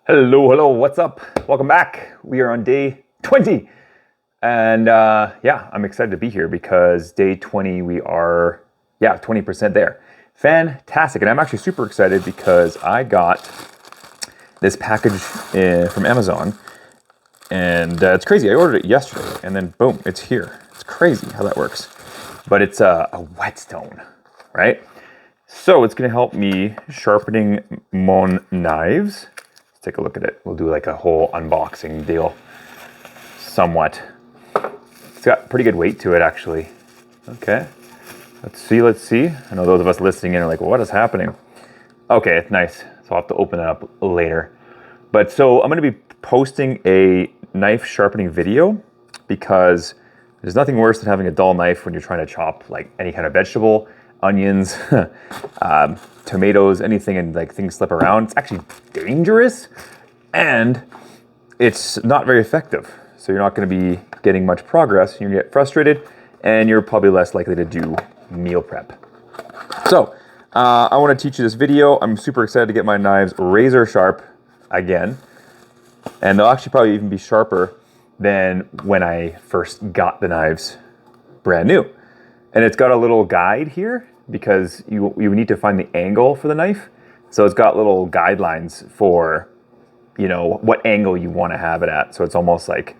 Hello, what's up? Welcome back. We are on day 20. And yeah, I'm excited to be here because day 20, we are, 20% there. Fantastic. And I'm actually super excited because I got this package from Amazon. And it's crazy. I ordered it yesterday and then boom, it's here. It's crazy how that works. But it's a whetstone, right? So it's going to help me sharpening mon knives. Take a look at it. We'll do like a whole unboxing deal. Somewhat. It's got pretty good weight to it, actually. Okay. Let's see. I know those of us listening in are like, well, what is happening? Okay, it's nice. So I'll have to open it up later. But so I'm going to be posting a knife sharpening video because there's nothing worse than having a dull knife when you're trying to chop like any kind of vegetable, onions, tomatoes, anything, and like things slip around. It's actually dangerous and it's not very effective. So you're not going to be getting much progress. You're going to get frustrated and you're probably less likely to do meal prep. So I want to teach you this video. I'm super excited to get my knives razor sharp again. And they'll actually probably even be sharper than when I first got the knives brand new. And it's got a little guide here because you need to find the angle for the knife. So it's got little guidelines for, what angle you want to have it at. So it's almost like,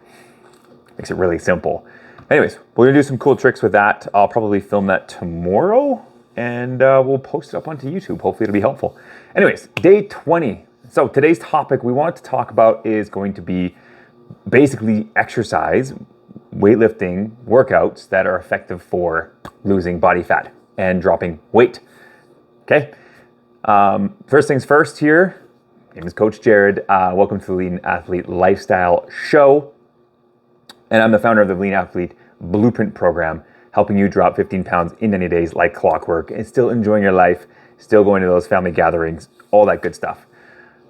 makes it really simple. Anyways, we're gonna do some cool tricks with that. I'll probably film that tomorrow and we'll post it up onto YouTube. Hopefully it'll be helpful. Anyways, day 20. So today's topic we want to talk about is going to be basically exercise, weightlifting workouts that are effective for losing body fat and dropping weight. Okay. First things first here. My name is Coach Jared. Welcome to the Lean Athlete Lifestyle Show. And I'm the founder of the Lean Athlete Blueprint Program, helping you drop 15 pounds in 90 days like clockwork and still enjoying your life, still going to those family gatherings, all that good stuff.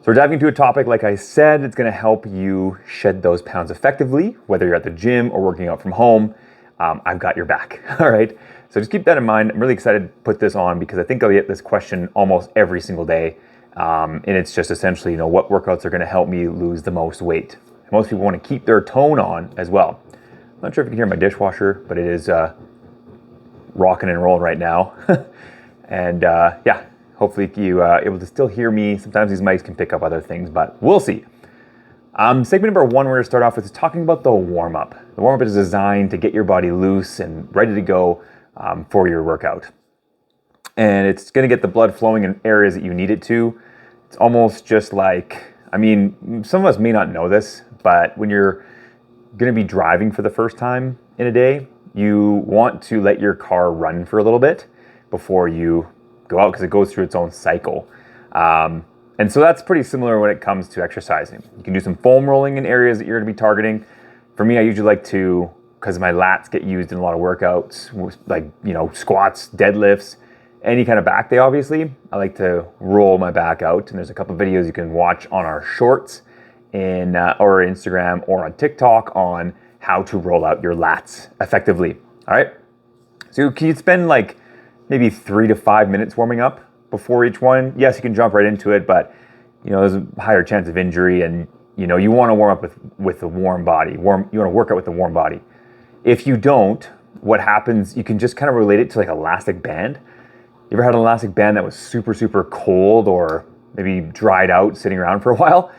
So we're diving into a topic, like I said, it's going to help you shed those pounds effectively, whether you're at the gym or working out from home. I've got your back. All right. So just keep that in mind. I'm really excited to put this on because I think I'll get this question almost every single day. And it's just essentially, what workouts are going to help me lose the most weight. Most people want to keep their tone on as well. I'm not sure if you can hear my dishwasher, but it is rocking and rolling right now. And yeah. Hopefully you are able to still hear me. Sometimes these mics can pick up other things, but we'll see. Segment number one, we're going to start off with talking about the warm-up. The warm-up is designed to get your body loose and ready to go for your workout. And it's going to get the blood flowing in areas that you need it to. It's almost just like, some of us may not know this, but when you're going to be driving for the first time in a day, you want to let your car run for a little bit before you go out because it goes through its own cycle. And so that's pretty similar when it comes to exercising. You can do some foam rolling in areas that you're going to be targeting. For me, I usually like to, because my lats get used in a lot of workouts, like, squats, deadlifts, any kind of back day, obviously. I like to roll my back out. And there's a couple of videos you can watch on our shorts in or Instagram or on TikTok on how to roll out your lats effectively. All right. So can you spend like maybe 3 to 5 minutes warming up before each one? Yes, you can jump right into it, but there's a higher chance of injury, and you want to warm up with a warm body. You want to work out with a warm body. If you don't, what happens? You can just kind of relate it to like elastic band. You ever had an elastic band that was super, super cold or maybe dried out, sitting around for a while,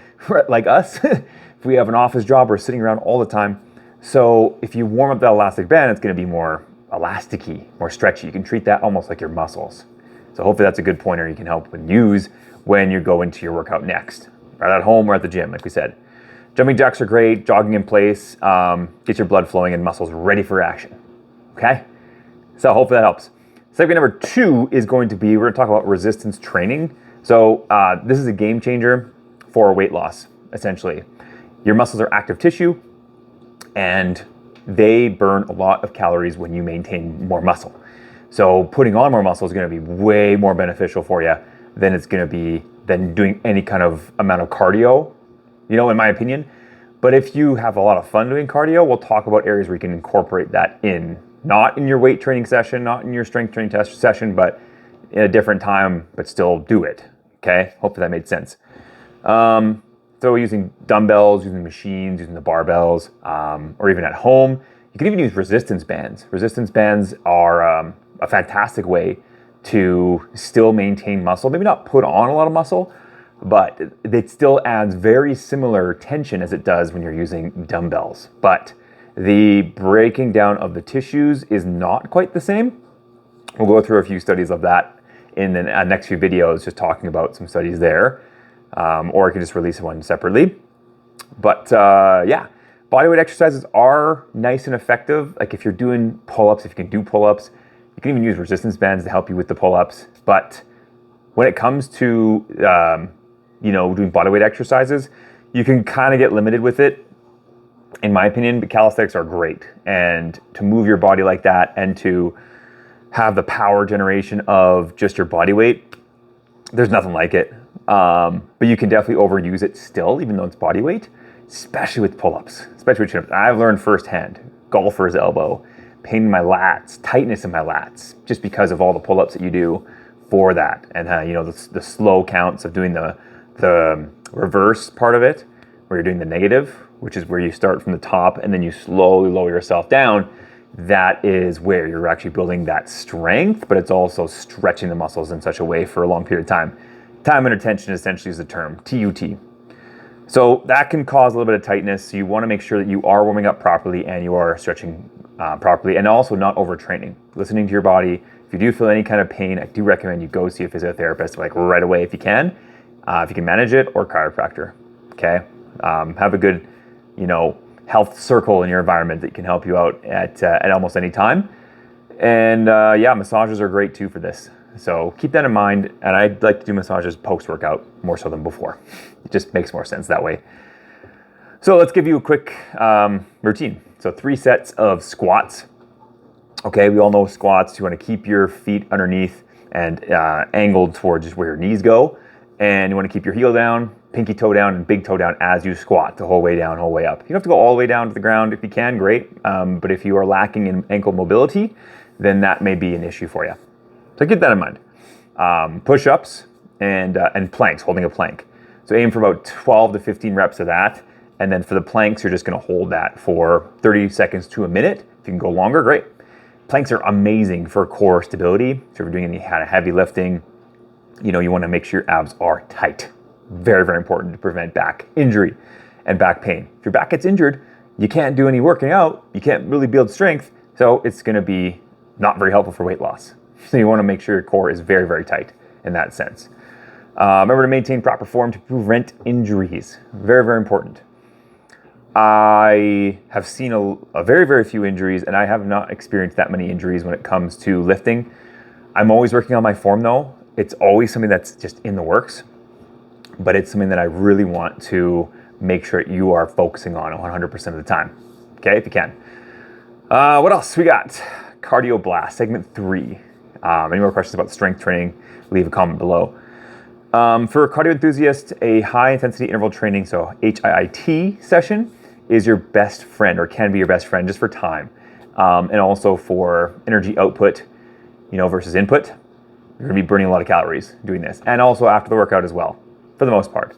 like us? If we have an office job, we're sitting around all the time. So if you warm up that elastic band, it's going to be more elasticy, more stretchy. You can treat that almost like your muscles. So hopefully that's a good pointer you can help and use when you go into your workout next, or at home or at the gym, like we said. Jumping jacks are great, jogging in place, get your blood flowing and muscles ready for action. Okay? So hopefully that helps. Segment number 2 is going to be, we're going to talk about resistance training. So this is a game changer for weight loss, essentially. Your muscles are active tissue and they burn a lot of calories when you maintain more muscle. So putting on more muscle is going to be way more beneficial for you than it's going to be than doing any kind of amount of cardio, in my opinion. But if you have a lot of fun doing cardio, we'll talk about areas where you can incorporate that in, not in your weight training session, not in your strength training test session, but in a different time, but still do it. Okay. Hopefully that made sense. So using dumbbells, using machines, using the barbells, or even at home, you can even use resistance bands. Resistance bands are a fantastic way to still maintain muscle, maybe not put on a lot of muscle, but it still adds very similar tension as it does when you're using dumbbells. But the breaking down of the tissues is not quite the same. We'll go through a few studies of that in the next few videos, just talking about some studies there. Or I can just release one separately. But yeah, bodyweight exercises are nice and effective. Like if you're doing pull-ups, if you can do pull-ups, you can even use resistance bands to help you with the pull-ups. But when it comes to doing bodyweight exercises, you can kind of get limited with it, in my opinion. But calisthenics are great, and to move your body like that and to have the power generation of just your body weight, there's nothing like it. But you can definitely overuse it still, even though it's body weight, especially with pull-ups, especially with chin-ups. I've learned firsthand, golfer's elbow, pain in my lats, tightness in my lats, just because of all the pull-ups that you do for that. And the slow counts of doing the reverse part of it, where you're doing the negative, which is where you start from the top and then you slowly lower yourself down. That is where you're actually building that strength, but it's also stretching the muscles in such a way for a long period of time. Time under tension essentially is the term, TUT. So that can cause a little bit of tightness. So you want to make sure that you are warming up properly and you are stretching properly, and also not overtraining. Listening to your body. If you do feel any kind of pain, I do recommend you go see a physiotherapist like right away if you can manage it, or chiropractor. Okay, have a good, health circle in your environment that can help you out at almost any time. And massages are great too for this. So keep that in mind. And I like to do massages post-workout more so than before. It just makes more sense that way. So let's give you a quick routine. So 3 sets of squats. Okay, we all know squats. You want to keep your feet underneath and angled towards just where your knees go. And you want to keep your heel down, pinky toe down, and big toe down as you squat the whole way down, whole way up. You don't have to go all the way down to the ground. If you can, great. But if you are lacking in ankle mobility, then that may be an issue for you. So keep that in mind. Push-ups and planks, holding a plank. So aim for about 12 to 15 reps of that. And then for the planks, you're just going to hold that for 30 seconds to a minute. If you can go longer, great. Planks are amazing for core stability. So if you're doing any kind of heavy lifting, you want to make sure your abs are tight. Very, very important to prevent back injury and back pain. If your back gets injured, you can't do any working out. You can't really build strength. So it's going to be not very helpful for weight loss. So you want to make sure your core is very, very tight in that sense. Remember to maintain proper form to prevent injuries. Very, very important. I have seen a very, very few injuries, and I have not experienced that many injuries when it comes to lifting. I'm always working on my form though. It's always something that's just in the works, but it's something that I really want to make sure you are focusing on 100% of the time. Okay, if you can. What else we got? Cardio blast, segment 3. Any more questions about strength training, leave a comment below. For cardio enthusiasts, a high intensity interval training, so HIIT session, is your best friend, or can be your best friend, just for time. And also for energy output, versus input. You're gonna be burning a lot of calories doing this. And also after the workout as well, for the most part.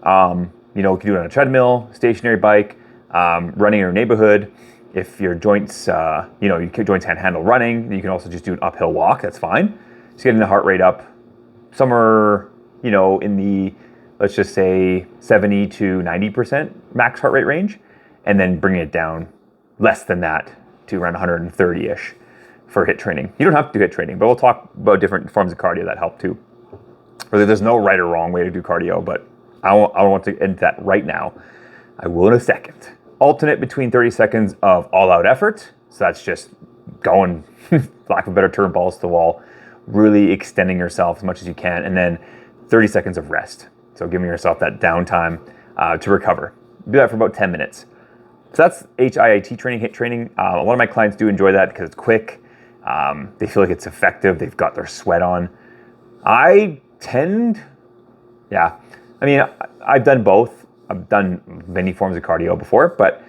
You can do it on a treadmill, stationary bike, running in your neighborhood. If your joints, your joints can't handle running, you can also just do an uphill walk, that's fine. Just getting the heart rate up somewhere, in the, let's just say 70 to 90% max heart rate range, and then bringing it down less than that to around 130-ish for HIIT training. You don't have to do HIIT training, but we'll talk about different forms of cardio that help too. Really, there's no right or wrong way to do cardio, but I don't want to get into that right now. I will in a second. Alternate between 30 seconds of all-out effort. So that's just going, lack of a better term, balls to the wall, really extending yourself as much as you can, and then 30 seconds of rest. So giving yourself that downtime to recover. Do that for about 10 minutes. So that's HIIT training, HIIT training. A lot of my clients do enjoy that because it's quick. They feel like it's effective. They've got their sweat on. I've done both. I've done many forms of cardio before, but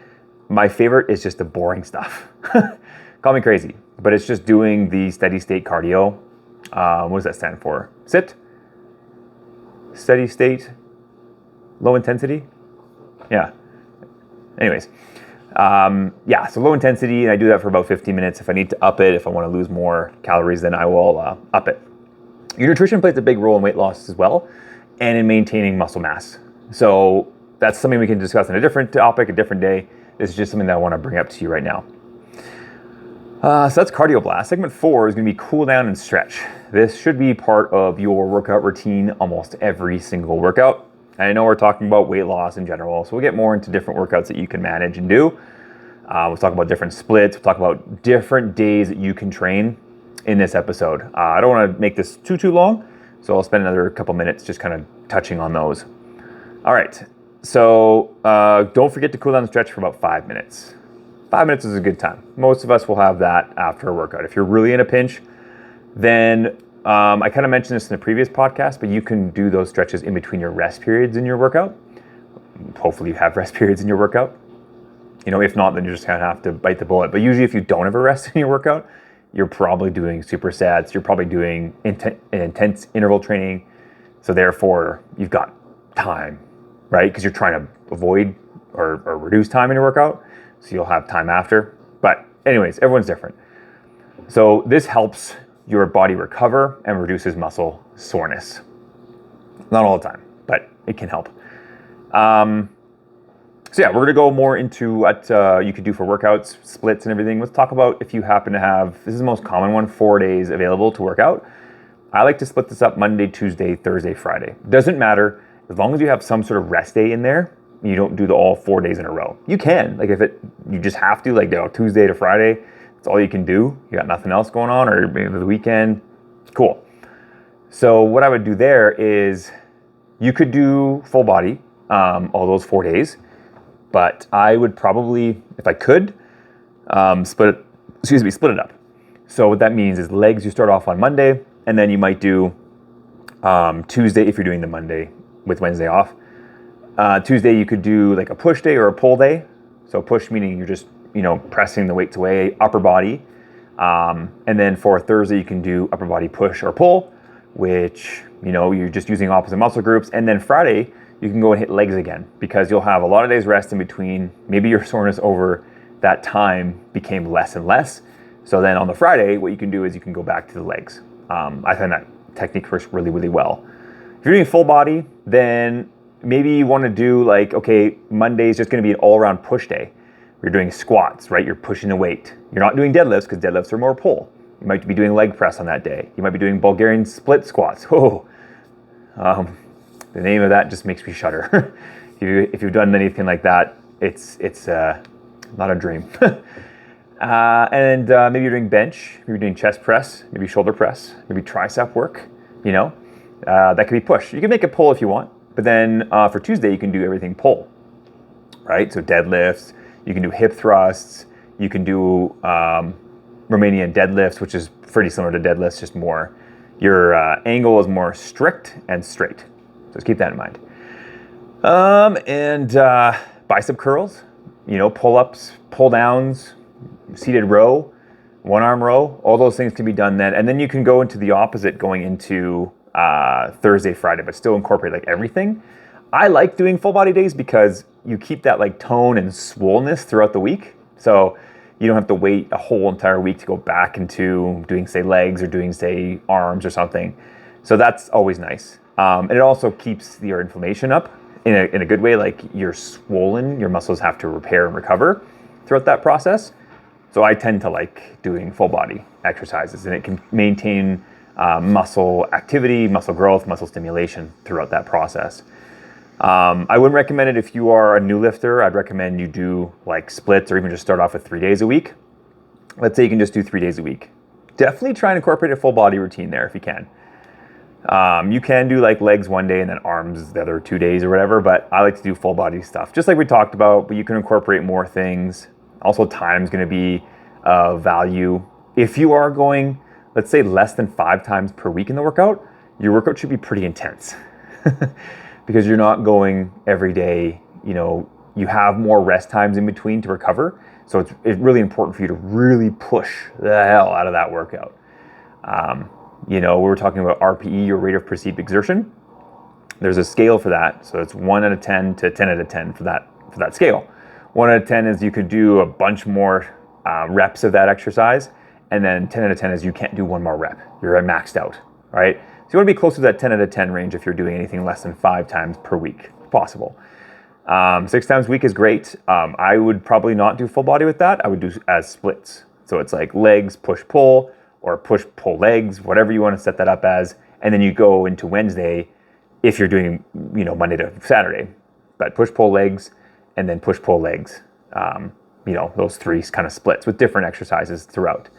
my favorite is just the boring stuff. Call me crazy, but it's just doing the steady state cardio. What does that stand for? SIT? Steady state? low intensity. Yeah. Anyways, so low intensity, and I do that for about 15 minutes. If I need to up it, if I want to lose more calories, then I will up it. Your nutrition plays a big role in weight loss as well, and in maintaining muscle mass. So that's something we can discuss in a different topic, a different day. This is just something that I want to bring up to you right now. So that's cardio blast. Segment 4 is going to be cool down and stretch. This should be part of your workout routine almost every single workout. I know we're talking about weight loss in general, so we'll get more into different workouts that you can manage and do. We'll talk about different splits. We'll talk about different days that you can train in this episode. I don't want to make this too long, so I'll spend another couple minutes just kind of touching on those. All right, so don't forget to cool down and stretch for about 5 minutes. 5 minutes is a good time. Most of us will have that after a workout. If you're really in a pinch, then I kind of mentioned this in the previous podcast, but you can do those stretches in between your rest periods in your workout. Hopefully you have rest periods in your workout. If not, then you're just going to have to bite the bullet. But usually if you don't have a rest in your workout, you're probably doing supersets. You're probably doing intense interval training. So therefore, you've got time, right? Because you're trying to avoid or reduce time in your workout. So you'll have time after. But anyways, everyone's different. So this helps your body recover and reduces muscle soreness. Not all the time, but it can help. We're going to go more into what you could do for workouts, splits and everything. Let's talk about if you happen to have, this is the most common one, 4 days available to work out. I like to split this up Monday, Tuesday, Thursday, Friday. Doesn't matter, as long as you have some sort of rest day in there, you don't do all 4 days in a row. You can, you just have to, Tuesday to Friday, that's all you can do. You got nothing else going on, or maybe the weekend, cool. So what I would do there is, you could do full body all those 4 days, but I would probably, if I could, split it up. So what that means is legs, you start off on Monday, and then you might do Tuesday if you're doing the Monday with Wednesday off. Tuesday you could do like a push day or a pull day. So push meaning you're just pressing the weights away, upper body. And then for Thursday you can do upper body push or pull, which you're just using opposite muscle groups. And then Friday you can go and hit legs again, because you'll have a lot of days rest in between. Maybe your soreness over that time became less and less. So then on the Friday, what you can do is you can go back to the legs. I find that technique works really, really well. If you're doing full body, then maybe you want to do Monday is just going to be an all-around push day. You're doing squats, right? You're pushing the weight. You're not doing deadlifts, because deadlifts are more pull. You might be doing leg press on that day. You might be doing Bulgarian split squats. The name of that just makes me shudder. If you've done anything like that, it's not a dream. Maybe you're doing bench, maybe you're doing chest press, maybe shoulder press, maybe tricep work. That could be push. You can make it pull if you want, but then for Tuesday you can do everything pull, right? So deadlifts, you can do hip thrusts, you can do Romanian deadlifts, which is pretty similar to deadlifts, just more your angle is more strict and straight. Just keep that in mind. Bicep curls, pull-ups, pull-downs, seated row, one-arm row, all those things can be done then. And then you can go into the opposite going into Thursday, Friday, but still incorporate everything. I like doing full body days because you keep that tone and swollenness throughout the week. So you don't have to wait a whole entire week to go back into doing, say, legs or doing, say, arms or something. So that's always nice. And it also keeps your inflammation up in a good way. You're swollen, your muscles have to repair and recover throughout that process. So I tend to like doing full body exercises, and it can maintain muscle activity, muscle growth, muscle stimulation throughout that process. I wouldn't recommend it if you are a new lifter. I'd recommend you do splits, or even just start off with 3 days a week. Let's say you can just do 3 days a week. Definitely try and incorporate a full body routine there if you can. You can do legs one day and then arms the other 2 days or whatever, but I like to do full body stuff, just like we talked about, but you can incorporate more things. Also, time's going to be of value. If you are going, let's say, less than 5 times per week in the workout, your workout should be pretty intense because you're not going every day. You have more rest times in between to recover. So it's really important for you to really push the hell out of that workout. We were talking about RPE, your rate of perceived exertion. There's a scale for that. So it's 1 out of 10 to 10 out of 10 for that scale. 1 out of 10 is you could do a bunch more reps of that exercise. And then 10 out of 10 is you can't do one more rep. You're maxed out, right? So you want to be closer to that 10 out of 10 range if you're doing anything less than 5 times per week, if possible. 6 times a week is great. I would probably not do full body with that. I would do as splits. So it's like legs, push, pull, or push, pull, legs, whatever you want to set that up as. And then you go into Wednesday if you're doing, Monday to Saturday. But push, pull, legs, and then push, pull, legs. Those 3 kind of splits with different exercises throughout.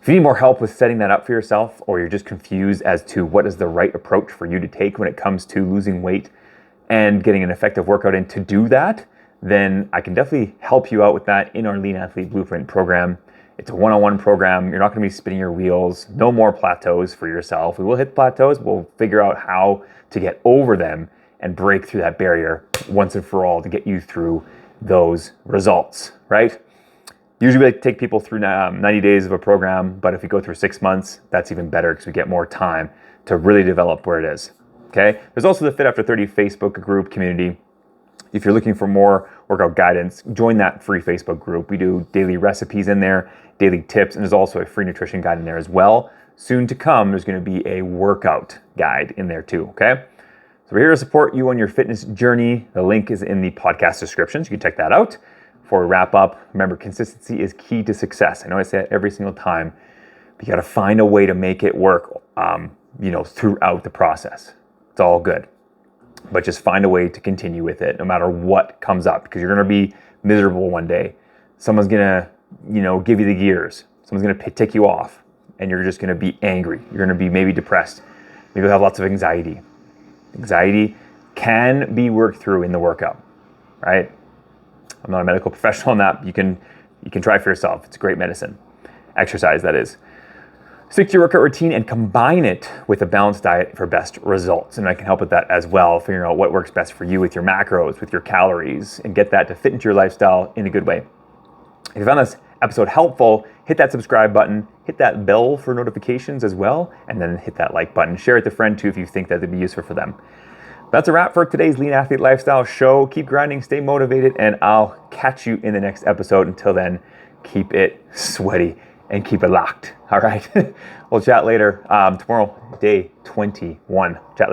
If you need more help with setting that up for yourself, or you're just confused as to what is the right approach for you to take when it comes to losing weight and getting an effective workout in to do that, then I can definitely help you out with that in our Lean Athlete Blueprint program. It's a one-on-one program. You're not going to be spinning your wheels. No more plateaus for yourself. We will hit plateaus. We'll figure out how to get over them and break through that barrier once and for all to get you through those results, right? Usually we take people through 90 days of a program, but if we go through 6 months, that's even better because we get more time to really develop where it is, okay? There's also the Fit After 30 Facebook group community. If you're looking for more workout guidance, join that free Facebook group. We do daily recipes in there, daily tips, and there's also a free nutrition guide in there as well. Soon to come, there's going to be a workout guide in there too, okay? So we're here to support you on your fitness journey. The link is in the podcast description, so you can check that out. Before we wrap up, remember, consistency is key to success. I know I say it every single time, but you got to find a way to make it work, throughout the process. It's all good. But just find a way to continue with it no matter what comes up, because you're going to be miserable one day. Someone's going to, give you the gears. Someone's going to tick you off, and you're just going to be angry. You're going to be maybe depressed. Maybe you'll have lots of anxiety. Anxiety can be worked through in the workout, right? I'm not a medical professional on that. You can try for yourself. It's great medicine. Exercise, that is. Stick to your workout routine and combine it with a balanced diet for best results. And I can help with that as well, figuring out what works best for you with your macros, with your calories, and get that to fit into your lifestyle in a good way. If you found this episode helpful, hit that subscribe button, hit that bell for notifications as well, and then hit that like button. Share it with a friend too if you think that would be useful for them. That's a wrap for today's Lean Athlete Lifestyle show. Keep grinding, stay motivated, and I'll catch you in the next episode. Until then, keep it sweaty and keep it locked. All right. We'll chat later. Tomorrow, day 21. Chat later.